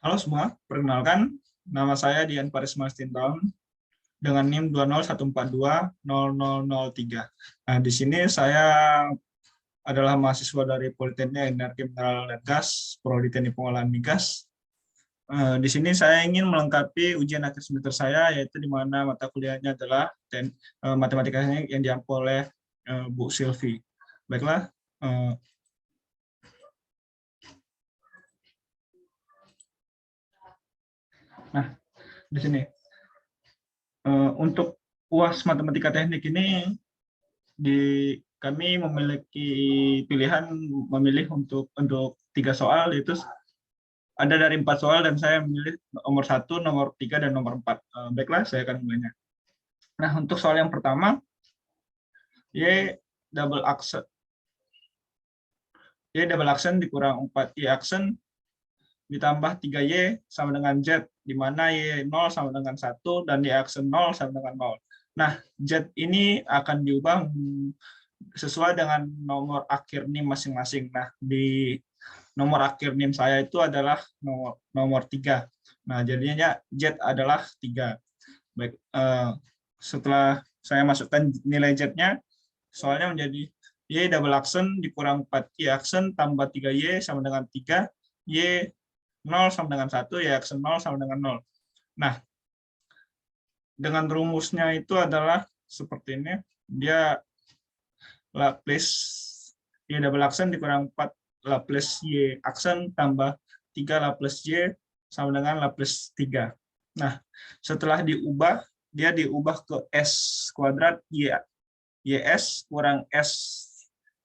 Halo semua, perkenalkan nama saya Dian Paris Mastintaun dengan NIM 201420003. Nah, di sini saya adalah mahasiswa dari Politeknik Energi Mineral dan Gas, Prodi Teknik Pengolahan Migas. Di sini saya ingin melengkapi ujian akhir semester saya, yaitu di mana mata kuliahnya adalah matematika yang diampu oleh Bu Silvi. Baiklah, nah di sini untuk UAS Matematika Teknik ini kami memiliki pilihan memilih untuk 3 soal, yaitu ada dari 4 soal dan saya memilih nomor 1, nomor 3, dan nomor 4. Baiklah, saya akan mulainya. Nah, untuk soal yang pertama, Y double accent dikurang 4Y accent ditambah 3Y sama dengan Z, di mana Y0 sama dengan 1 dan Y accent 0 sama dengan 0. Nah, Z ini akan diubah sesuai dengan nomor akhir NIM masing-masing. Nah, di nomor akhir NIM saya itu adalah nomor 3. Nah, jadinya Z adalah 3. Baik, setelah saya masukkan nilai Z-nya, soalnya menjadi Y double accent dikurang 4Y accent tambah 3Y sama dengan 3, Y 0 sama dengan 1, Y accent 0 sama dengan 0. Nah, dengan rumusnya itu adalah seperti ini. Dia Laplace Y double accent dikurang 4 Laplace Y accent tambah 3 Laplace Y sama dengan Laplace 3. Nah, setelah diubah, dia diubah ke S kuadrat YS kurang S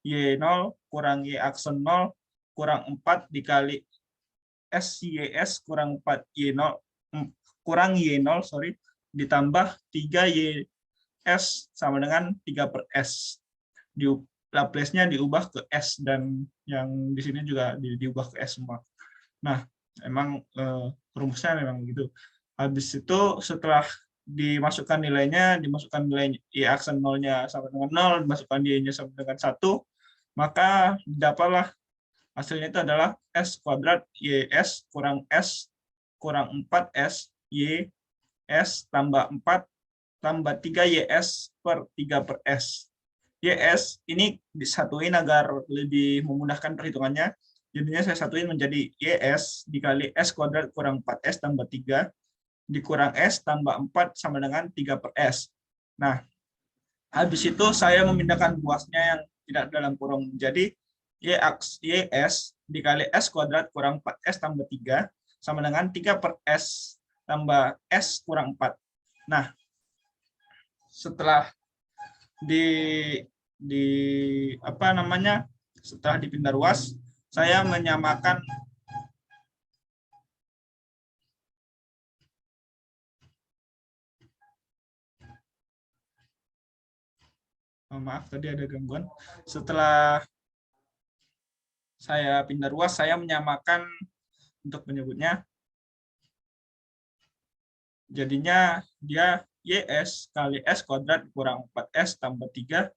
Y0 kurang Y accent 0 kurang 4 dikali SYS kurang 4 Y0 kurang Y0 ditambah 3YS sama dengan 3 per S. Laplace-nya diubah ke S, dan yang di sini juga diubah ke S semua. Nah, emang rumusnya memang begitu. Habis itu setelah dimasukkan nilainya, dimasukkan nilai Y aksen 0-nya sama dengan 0, dimasukkan Y-nya sama dengan 1, maka dapatlah hasilnya itu adalah S kuadrat YS kurang S kurang 4S YS tambah 4 tambah 3YS per 3 per S. YS ini disatuin agar lebih memudahkan perhitungannya. Jadinya saya satuin menjadi YS dikali S kuadrat kurang 4S tambah 3 dikurang S tambah 4 sama dengan 3 per S. Nah, habis itu saya memindahkan luasnya yang tidak dalam kurung. Jadi YS dikali S kuadrat kurang 4S tambah 3 sama dengan 3 per S tambah S kurang 4. Nah, setelah setelah dipindah ruas, saya menyamakan maaf tadi ada gangguan. Setelah saya pindah ruas, saya menyamakan untuk menyebutnya. Jadinya dia YS kali S kuadrat kurang 4S tambah 3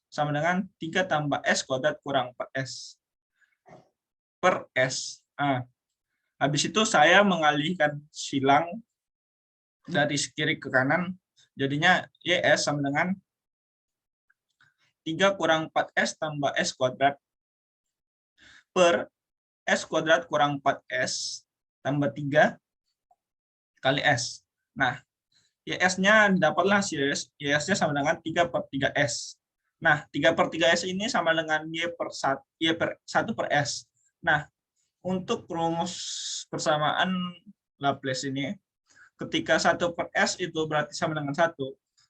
sama dengan 3 tambah S kuadrat kurang 4S per S. Nah, habis itu saya mengalihkan silang dari kiri ke kanan. Jadinya YS sama dengan 3 kurang 4S tambah S kuadrat per S kuadrat kurang 4S tambah 3 kali S. Nah, YS-nya dapatlah YS-nya sama dengan 3 per 3S. Nah, 3 per 3S ini sama dengan Y per 1 per S. Nah, untuk rumus persamaan Laplace ini, ketika 1 per S itu berarti sama dengan 1.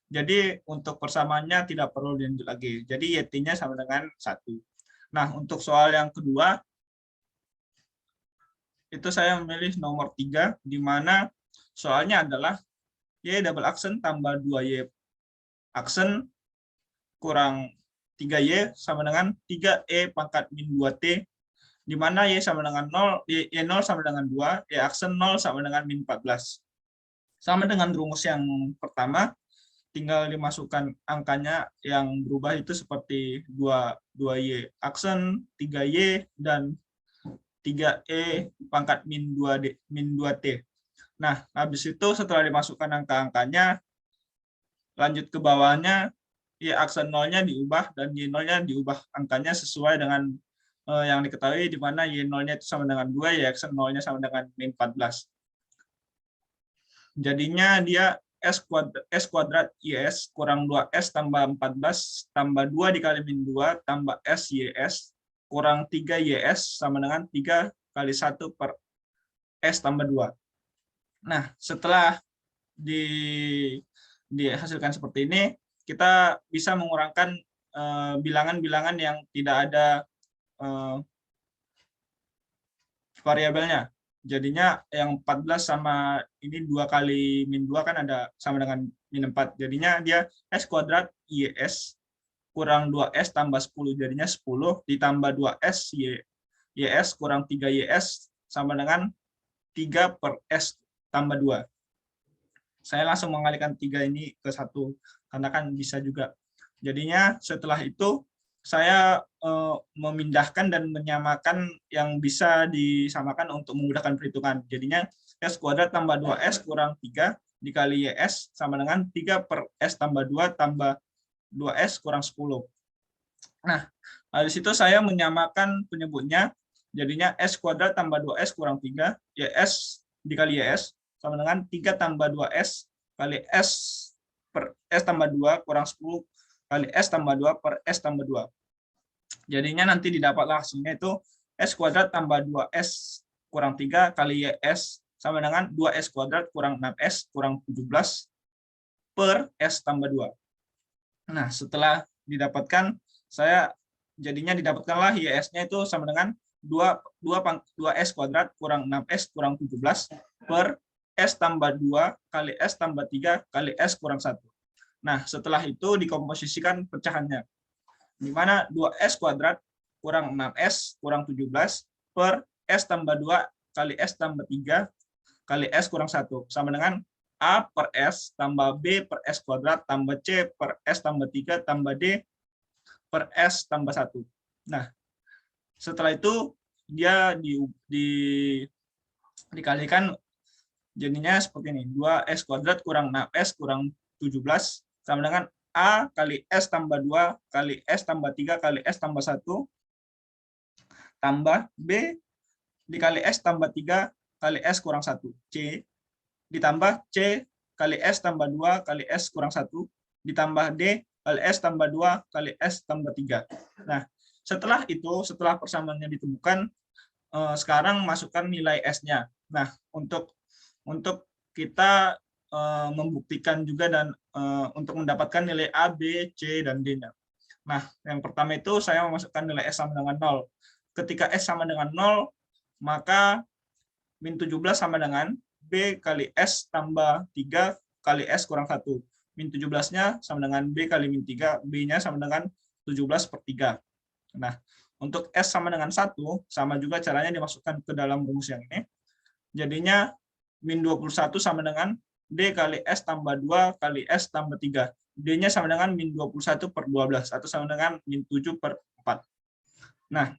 Jadi, untuk persamaannya tidak perlu dilanjut lagi. Jadi, YT-nya sama dengan 1. Nah, untuk soal yang kedua, itu saya memilih nomor 3, di mana soalnya adalah Y double accent tambah 2Y accent kurang 3Y sama dengan 3E pangkat min 2T, di mana Y sama dengan 0, Y0 sama dengan 2, Y aksen 0 sama dengan min 14. Sama dengan rumus yang pertama, tinggal dimasukkan angkanya yang berubah itu seperti 2Y aksen, 3Y, dan 3E pangkat min 2T. Nah, habis itu setelah dimasukkan angka-angkanya, lanjut ke bawahnya, Y aksen nolnya diubah dan Y0-nya diubah angkanya sesuai dengan yang diketahui, di mana Y0-nya itu sama dengan 2, Y aksen nolnya sama dengan min 14. Jadinya dia S kuadrat YS kurang 2S tambah 14 tambah 2 dikali min 2 tambah S YS kurang 3 YS sama dengan 3 kali 1 per S tambah 2. Nah, setelah dihasilkan seperti ini, kita bisa mengurangkan bilangan-bilangan yang tidak ada variabelnya. Jadinya yang 14 sama ini 2 kali min 2 kan ada sama dengan min 4. Jadinya dia S kuadrat YS kurang 2S tambah 10. Jadinya 10 ditambah 2S YS kurang 3 YS sama dengan 3 per S tambah 2. Saya langsung mengalihkan 3 ini ke 1, karena kan bisa juga. Jadinya setelah itu, saya memindahkan dan menyamakan yang bisa disamakan untuk memudahkan perhitungan. Jadinya S kuadrat tambah 2S kurang 3 dikali YS sama dengan 3 per S tambah 2 tambah 2S kurang 10. Nah, dari situ saya menyamakan penyebutnya. Jadinya S kuadrat tambah 2S kurang 3, YS dikali YS sama dengan 3 tambah 2S kali S per S tambah 2 kurang 10 kali S tambah 2 per S tambah 2. Jadinya nanti didapatlah hasilnya itu S kuadrat tambah 2S kurang 3 kali YS sama dengan 2S kuadrat kurang 6S kurang 17 per S tambah 2. Nah, setelah didapatkan, saya jadinya didapatkanlah YS-nya itu sama dengan 2S kuadrat kurang 6S kurang 17 per S tambah 2 kali S tambah 3 kali S kurang 1. Nah, setelah itu dikomposisikan pecahannya, di mana 2S kuadrat kurang 6S kurang 17 per S tambah 2 kali S tambah 3 kali S kurang 1 sama dengan A per S tambah B per S kuadrat tambah C per S tambah 3 tambah D per S tambah 1. Nah, setelah itu dia dikalikan, jadinya seperti ini. 2S kuadrat kurang 6S kurang 17 sama dengan A kali S tambah 2 kali S tambah 3 kali S tambah 1 tambah B dikali S tambah 3 kali S kurang 1. C ditambah C kali S tambah 2 kali S kurang 1 ditambah D kali S tambah 2 kali S tambah 3. Nah, setelah itu, setelah persamaannya ditemukan, sekarang masukkan nilai S-nya. Nah, untuk kita membuktikan juga dan untuk mendapatkan nilai A, B, C, dan D-nya. Nah, yang pertama itu saya memasukkan nilai S sama dengan 0. Ketika S sama dengan 0, maka min 17 sama dengan B kali S tambah 3 kali S kurang 1. Min 17-nya sama dengan B kali min 3, B-nya sama dengan 17 per 3. Nah, untuk S sama dengan 1, sama juga caranya dimasukkan ke dalam rumus yang ini. Jadinya min 21 sama dengan D kali S tambah 2 kali S tambah 3. D-nya sama dengan min 21 per 12, atau sama dengan min 7 per 4. Nah,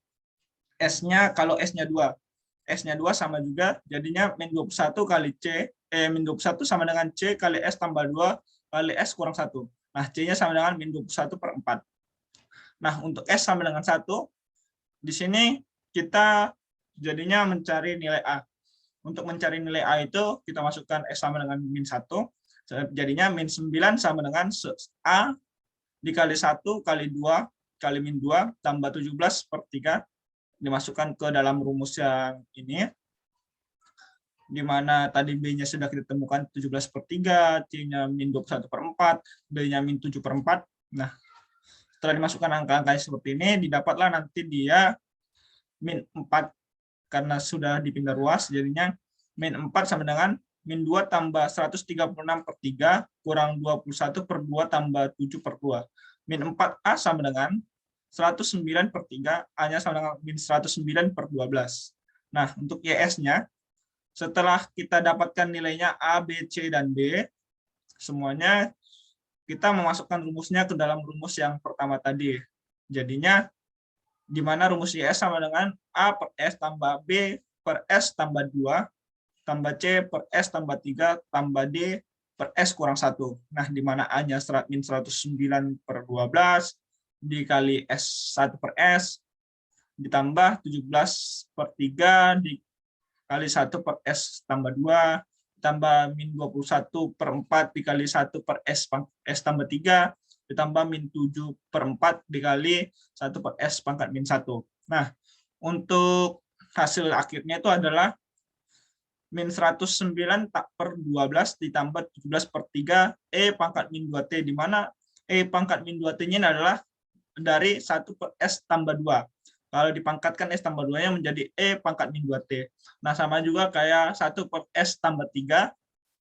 S-nya, kalau S-nya 2. S-nya 2 sama juga, jadinya min 21 kali C, min 21 sama dengan C kali S tambah 2 kali S kurang 1. Nah, C-nya sama dengan min 21 per 4. Nah, untuk S sama dengan 1, di sini kita jadinya mencari nilai A. Untuk mencari nilai A itu, kita masukkan S sama dengan min 1, jadinya min 9 sama dengan A dikali 1 kali 2 kali min 2 tambah 17 per 3, dimasukkan ke dalam rumus yang ini, di mana tadi B-nya sudah kita temukan 17 per 3, C-nya min 21 per 4, D-nya min 7 per 4. Nah, setelah dimasukkan angka-angkanya seperti ini, didapatlah nanti dia min 4, karena sudah dipindah ruas, jadinya min 4 sama dengan min 2 tambah 136 per 3 kurang 21 per 2 tambah 7 per 2. Min 4A sama dengan 109 per 3, A-nya sama dengan min 109 per 12. Nah, untuk YS-nya, setelah kita dapatkan nilainya A, B, C, dan D, semuanya kita memasukkan rumusnya ke dalam rumus yang pertama tadi. Jadinya di mana rumus YS sama dengan A per S tambah B per S tambah 2, tambah C per S tambah 3, tambah D per S kurang 1. Nah, di mana A-nya min 109 per 12, dikali S1 per S, ditambah 17 per 3, dikali 1 per S tambah 2, ditambah min 21 per 4, dikali 1 per S tambah 3, ditambah min 7 per 4 dikali 1 per S pangkat min 1. Nah, untuk hasil akhirnya itu adalah min 109 tak per 12 ditambah 17 per 3 E pangkat min 2T, di mana E pangkat min 2T-nya adalah dari 1 per S tambah 2. Kalau dipangkatkan S tambah 2-nya menjadi E pangkat min 2T. Nah, sama juga kayak 1 per S tambah 3,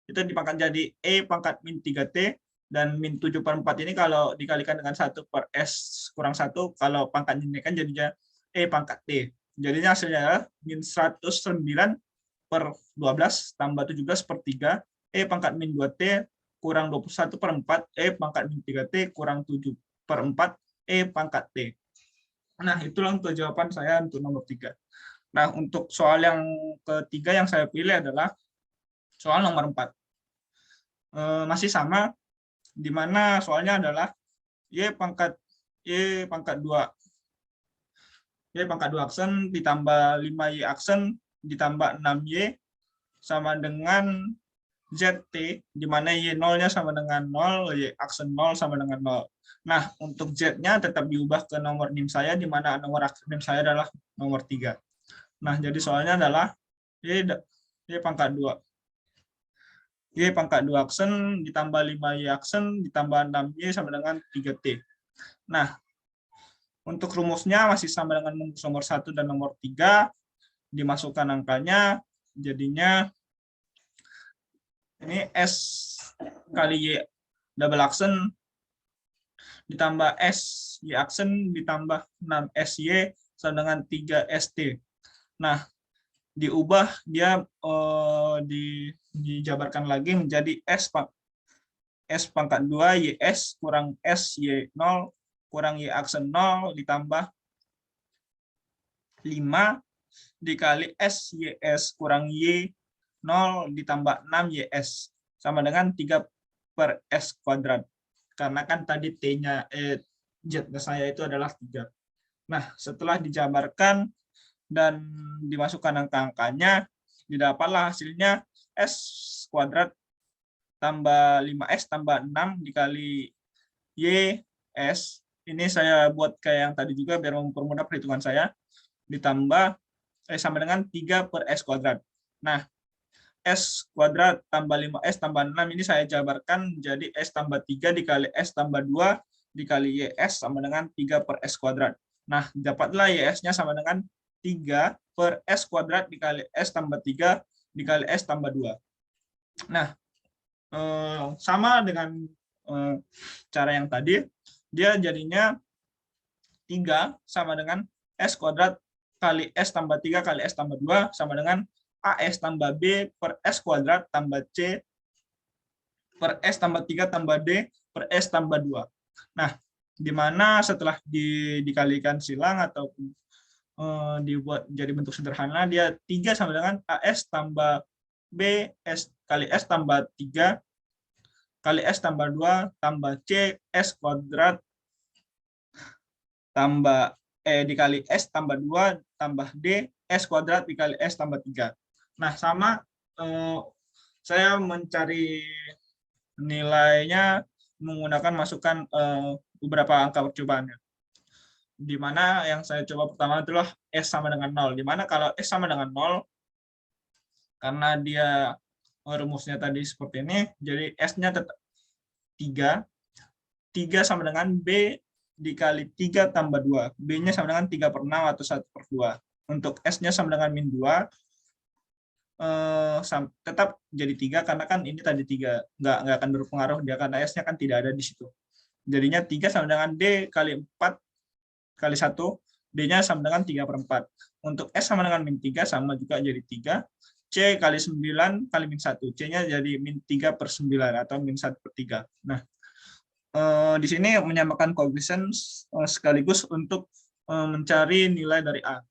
itu dipangkat jadi E pangkat min 3T, dan min 7 per 4 ini kalau dikalikan dengan 1 per S kurang 1, kalau pangkat dinaikkan jadinya E pangkat T. Jadinya hasilnya adalah min 109 per 12 tambah 17 per 3, E pangkat min 2T kurang 21 per 4, E pangkat min 3T kurang 7 per 4, E pangkat T. Nah, itulah untuk jawaban saya untuk nomor 3. Nah, untuk soal yang ketiga yang saya pilih adalah soal nomor 4. Masih sama, di mana soalnya adalah Y pangkat 2 aksen ditambah 5Y aksen ditambah 6Y sama dengan ZT, di mana Y0-nya sama dengan 0, Y aksen 0 sama dengan 0. Nah, untuk Z-nya tetap diubah ke nomor NIM saya, di mana nomor aksen NIM saya adalah nomor 3. Nah, jadi soalnya adalah Y pangkat 2. Y pangkat 2 aksen ditambah 5Y aksen ditambah 6Y sama dengan 3T. Nah, untuk rumusnya masih sama dengan rumus nomor 1 dan nomor 3. Dimasukkan angkanya, jadinya ini S kali Y double aksen ditambah S Y aksen ditambah 6SY sama dengan 3ST. Nah, diubah dia dijabarkan lagi menjadi S pangkat 2 YS kurang S Y0 kurang Y aksen 0 ditambah 5 dikali S YS kurang Y 0 ditambah 6 YS sama dengan 3 per S kuadrat. Karena kan tadi T-nya Z-nya saya itu adalah 3. Nah, setelah dijabarkan dan dimasukkan angka-angkanya, didapatlah hasilnya S kuadrat tambah 5S tambah 6 dikali YS. Ini saya buat kayak yang tadi juga biar mempermudah perhitungan saya. Ditambah sama dengan 3 per S kuadrat. Nah, S kuadrat tambah 5S tambah 6 ini saya jabarkan menjadi S tambah 3 dikali S tambah 2 dikali YS sama dengan 3 per S kuadrat. Nah, dapatlah YS-nya sama dengan 3 per S kuadrat dikali S tambah 3 dikali S tambah 2. Nah, sama dengan cara yang tadi, dia jadinya 3 sama dengan S kuadrat kali S tambah 3 kali S tambah 2 sama dengan AS tambah B per S kuadrat tambah C per S tambah 3 tambah D per S tambah 2. Nah, di mana setelah dikalikan silang ataupun dibuat jadi bentuk sederhana, dia 3 sama dengan AS tambah B S kali S tambah 3 kali S tambah 2 tambah C S kuadrat tambah dikali S tambah 2 tambah D S kuadrat dikali S tambah 3. Nah, sama saya mencari nilainya menggunakan masukan beberapa angka percobaannya. Di mana yang saya coba pertama adalah S sama dengan 0. Di mana kalau S sama dengan 0, karena dia rumusnya tadi seperti ini, jadi S-nya tetap 3. 3 sama dengan B dikali 3 tambah 2. B-nya sama dengan 3 per 6 atau 1 per 2. Untuk S-nya sama dengan min 2, tetap jadi 3 karena kan ini tadi 3. Nggak akan berpengaruh dia karena S-nya kan tidak ada di situ. Jadinya 3 sama dengan D kali 4 kali 1, D-nya sama dengan 3 per 4. Untuk S sama dengan min 3 sama juga jadi 3. C kali 9 kali min 1. C-nya jadi min 3 per 9 atau min 1 per 3. Nah, di sini menyamakan koefisien sekaligus untuk mencari nilai dari A.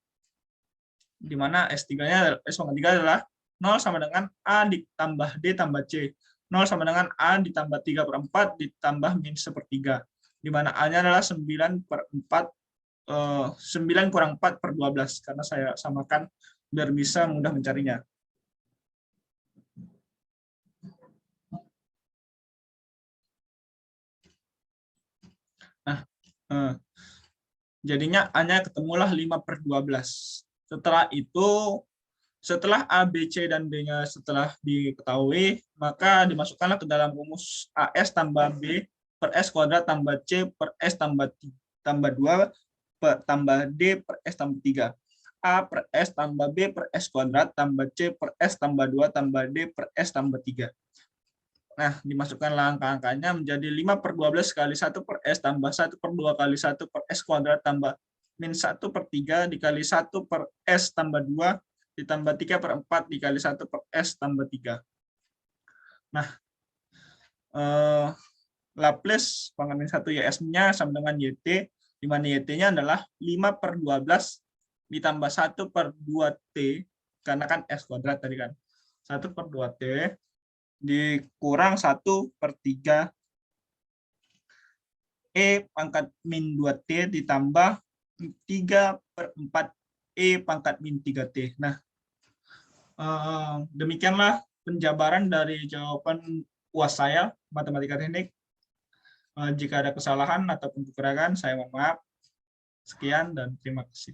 Di mana S3-nya S-3 adalah 0 sama dengan A ditambah D tambah C. 0 sama dengan A ditambah 3/4 ditambah min 1/3. Di mana A-nya adalah 9/4, 9 kurang 4/12. Karena saya samakan biar bisa mudah mencarinya. Nah, jadinya A-nya ketemulah 5/12. Setelah itu, setelah A, B, C, dan D-nya setelah diketahui, maka dimasukkanlah ke dalam rumus AS tambah B per S kuadrat tambah C per S tambah 2 tambah D per S tambah 3. A per S tambah B per S kuadrat tambah C per S tambah 2 tambah D per S tambah 3. Nah, dimasukkanlah angka-angkanya menjadi 5/12 kali 1 per S tambah 1/2 kali 1 per S kuadrat tambah min 1/3 dikali 1 per S tambah 2 ditambah 3/4 dikali 1 per S tambah 3. Nah, Laplace pangkat min 1 YS-nya sama dengan YT, di mana YT-nya adalah 5/12 ditambah 1/2T, karena kan S kuadrat tadi kan. 1/2T dikurang 1/3 E pangkat min 2T ditambah 3/4 E pangkat min 3T. Nah, demikianlah penjabaran dari jawaban UAS saya, Matematika Teknik. Jika ada kesalahan ataupun kekurangan, saya mohon maaf. Sekian dan terima kasih.